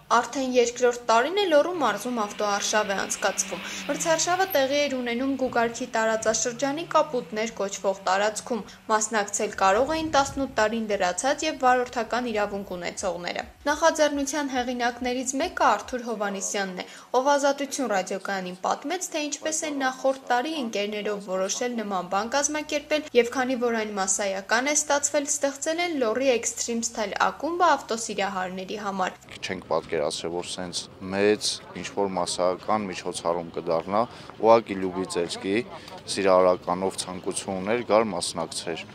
Արդեն երկրորդ տարին է Լոռու մարզում ավտոարշավ է անցկացվում։ Մրցարշավը տեղի էր ունենում Գուգարքի տարածաշրջանի Կապուտներ կոչվող տարածքում։ Մասնակցել կարող էին 18 տարին լրացած եւ վարորդական իրավունք ունեցողները։ Նախաձեռնության հեղինակներից մեկը Արթուր Հովհաննիսյանն է, ով Ազատություն ռադիոկայանին պատմեց, թե ինչպես են նախորդ տարի ընկերներով որոշել նման բան կազմակերպել եւ քանի որ այն մասսայական է ստացվել, ստեղծել են Լոռի Extreme Style ակումբը ավտոսիրահարների համար։ Չենք պատկերացրել, որ սենց մեծ ինչ-որ մասսայական միջոցառում կդառնա, ուղղակի լյուբիցելսկի սիրահարականով ցանկություն ուներ գալ մասնակցեր,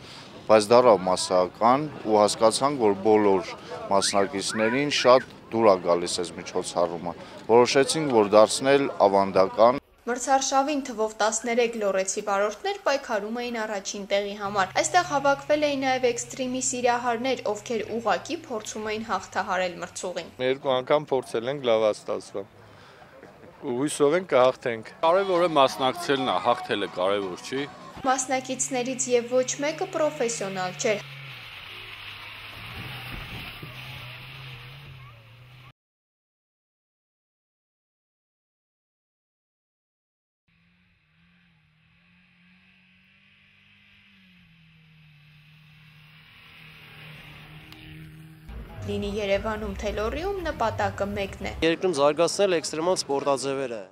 բայց դառավ մասսայական ու հասկացանք, որ բոլոր մասնակիցներին շատ դուր է գալիս այս միջոցառումը, որոշեցինք, որ դարձնել ավանդական։ Մրցարշավին թվով 13 լոռեցի վարորդներ պայքարում էին առաջին տեղի համար։ Այստեղ հավաքվել էին նաև էքստրիմի սիրահարներ, ովքեր ուղղակի փորձում էին հաղթահարել մրցուղին։ Երկու անգամ փորձել ենք, լավ է ստացվում։ Հույսով ենք կհաղթենք։ Կարևորը մասնակցելն է, հաղթելը կարևոր չի։ Մասնակիցներից եւ ոչ մեկը պրոֆեսիոնալ չէ։ Լինի Երևանում թե Լոռիում նպատակը մեկն է։ Երկրում զարգացնել էքստրեմալ սպորտաձևերը։